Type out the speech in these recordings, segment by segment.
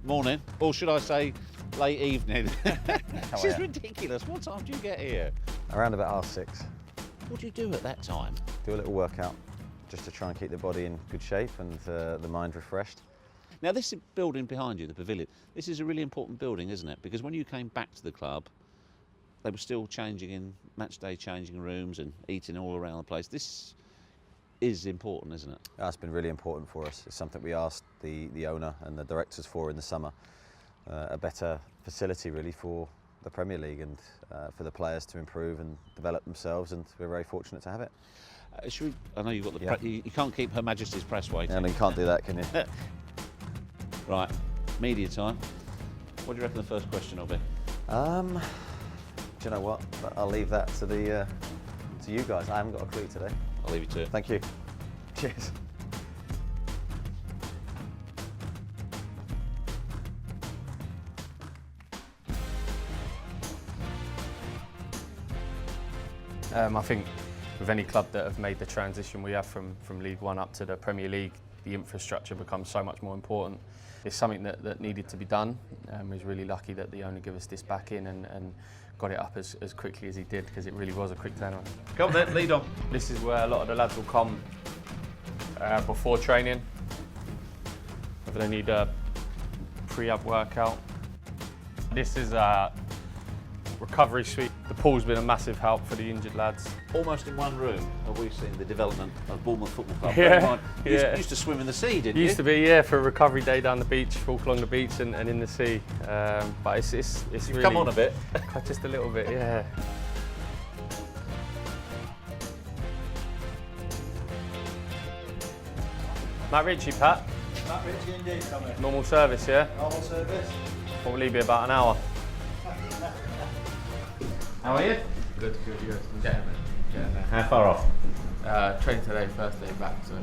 Morning, or should I say late evening. This is ridiculous. What time do you get here? Around about half 6. What do you do at that time? Do a little workout just to try and keep the body in good shape and the mind refreshed. Now this building behind you, the pavilion, this is a really important building, isn't it? Because when you came back to the club, they were still changing in match day changing rooms and eating all around the place. This is important, isn't it? That's been really important for us. It's something we asked the owner and the directors for in the summer. A better facility really for the Premier League and for the players to improve and develop themselves, and we're very fortunate to have it. I know you've got the you can't keep Her Majesty's press waiting. And you can't do that, can you? Right, media time. What do you reckon the first question will be? Do you know what? I'll leave that to you guys. I haven't got a clue today. I'll leave you to it. Thank you. Cheers. I think with any club that have made the transition we have from League One up to the Premier League, the infrastructure becomes so much more important. It's something that needed to be done. We was really lucky that the owner gave us this back in and got it up as quickly as he did, because it really was a quick turnaround. Come then, lead on. This is where a lot of the lads will come before training, whether they need a pre-ab workout. This is a recovery suite. The pool's been a massive help for the injured lads. Almost in one room have we seen the development of Bournemouth Football Club. Yeah, You used to swim in the sea, didn't you? Used to be, yeah, for a recovery day down the beach, walk along the beach and in the sea. But it's You've really... come on a bit. Just a little bit, yeah. Matt Ritchie, Pat. Matt Ritchie indeed, Tommy. Normal service, yeah? Normal service. Probably be about an hour. How are you? Good. I'm getting there. How far off? Trained today, first day back, so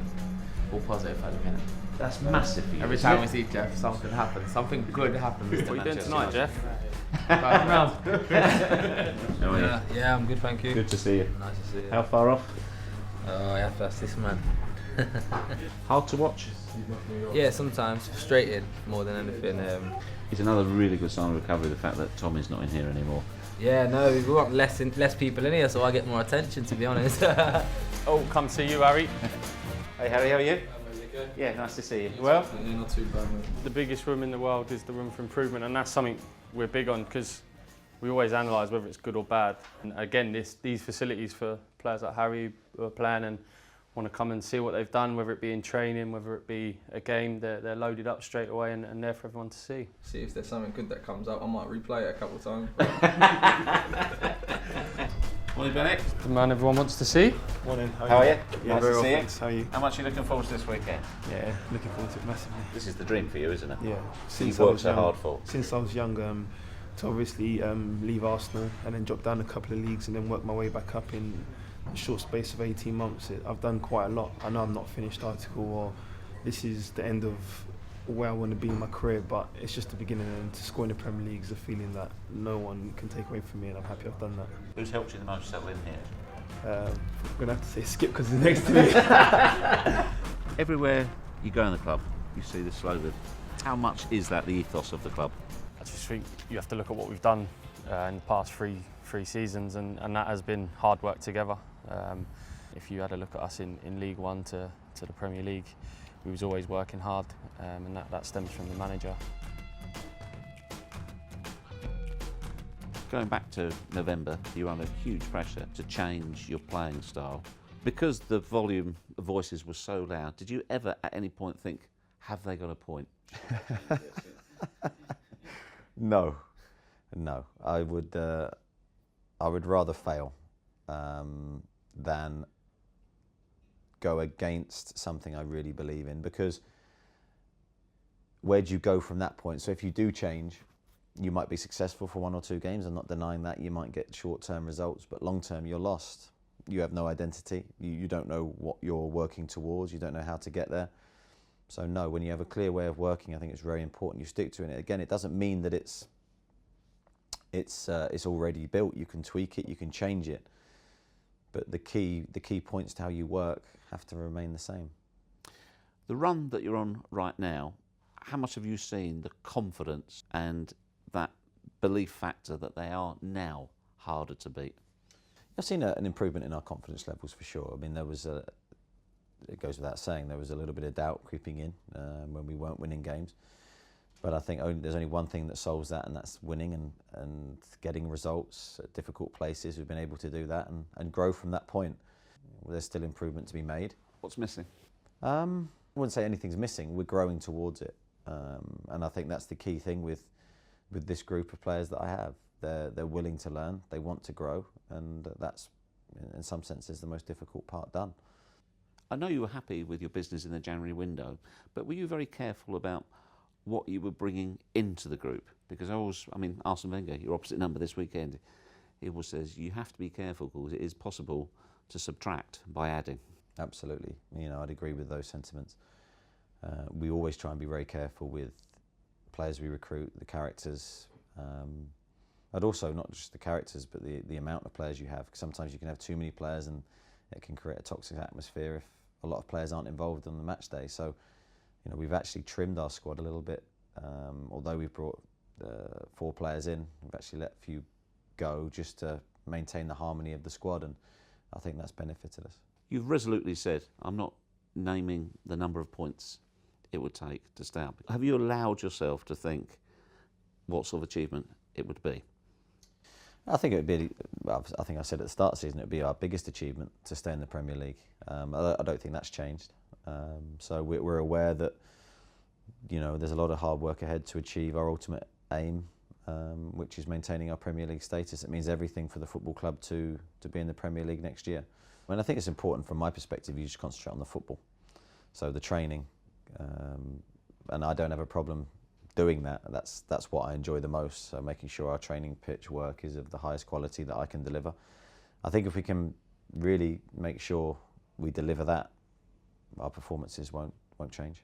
all positive at the minute. That's massive for you. Every time we see Geoff, something happens. Something good happens. What are you doing tonight, Geoff? Round. How are you? Yeah, I'm good, thank you. Good to see you. Nice to see you. How far off? Oh, yeah, first this man. Hard to watch. Yeah, sometimes frustrated more than anything. It's another really good sign of recovery, the fact that Tommy's not in here anymore. Yeah, no, we've got less people in here, so I get more attention, to be honest. Oh, come see you, Harry. Hey Harry, how are you? Yeah, nice to see you. Well, Yeah, not too bad, mate. The biggest room in the world is the room for improvement, and that's something we're big on, because we always analyse whether it's good or bad. And again, these facilities for players like Harry who are playing and want to come and see what they've done, whether it be in training, whether it be a game, they're loaded up straight away and there for everyone to see. See if there's something good that comes up. I might replay it a couple of times. morning BENIK. The man everyone wants to see. Morning. How are you? Yeah, Nice very to well, see you. thanks. How are you? How much are you looking forward to this weekend? Yeah, looking forward to it massively. This is the dream for you, isn't it? Yeah, You've worked so young, hard for. Since I was young, to obviously leave Arsenal and then drop down a couple of leagues and then work my way back up in a short space of 18 months. I've done quite a lot. I know I'm not a finished article or this is the end of where I want to be in my career, but it's just the beginning, and to score in the Premier League is a feeling that no one can take away from me, and I'm happy I've done that. Who's helped you the most settle in here? I'm going to have to say Skip because he's next to me. Everywhere you go in the club, you see the slogan. How much is that the ethos of the club? I just think you have to look at what we've done in the past three seasons, and that has been hard work together. If you had a look at us in League One to the Premier League, we was always working hard, and that stems from the manager. Going back to November, you were under huge pressure to change your playing style. Because the volume of voices was so loud, did you ever at any point think, have they got a point? No. I would rather fail than go against something I really believe in, because where do you go from that point? So if you do change, you might be successful for 1 or 2 games. I'm not denying that. You might get short-term results, but long-term you're lost. You have no identity. You don't know what you're working towards. You don't know how to get there. So no, when you have a clear way of working, I think it's very important you stick to it. Again, it doesn't mean that it's already built. You can tweak it, you can change it, but the key points to how you work have to remain the same. The run that you're on right now, how much have you seen the confidence and that belief factor that they are now harder to beat? I've seen an improvement in our confidence levels for sure. I mean, it goes without saying, there was a little bit of doubt creeping in when we weren't winning games. But I think there's only one thing that solves that, and that's winning and getting results at difficult places. We've been able to do that and grow from that point. There's still improvement to be made. What's missing? I wouldn't say anything's missing. We're growing towards it. And I think that's the key thing with this group of players that I have. They're willing to learn, they want to grow, and that's, in some senses, the most difficult part done. I know you were happy with your business in the January window, but were you very careful about what you were bringing into the group? Because Arsene Wenger, your opposite number this weekend, he always says you have to be careful because it is possible to subtract by adding. Absolutely, I'd agree with those sentiments. We always try and be very careful with players we recruit, the characters, and also not just the characters, but the amount of players you have. Because sometimes you can have too many players and it can create a toxic atmosphere if a lot of players aren't involved on the match day. So, we've actually trimmed our squad a little bit. Although we've brought 4 players in, we've actually let a few go just to maintain the harmony of the squad, and I think that's benefited us. You've resolutely said, I'm not naming the number of points it would take to stay up. Have you allowed yourself to think what sort of achievement it would be? I think it would be, I think I said at the start of the season, it would be our biggest achievement to stay in the Premier League. I don't think that's changed. So we're aware that, there's a lot of hard work ahead to achieve our ultimate aim, which is maintaining our Premier League status. It means everything for the football club to be in the Premier League next year. I think it's important from my perspective, you just concentrate on the football. So the training, and I don't have a problem doing that. That's what I enjoy the most. So making sure our training pitch work is of the highest quality that I can deliver. I think if we can really make sure we deliver that, our performances won't change.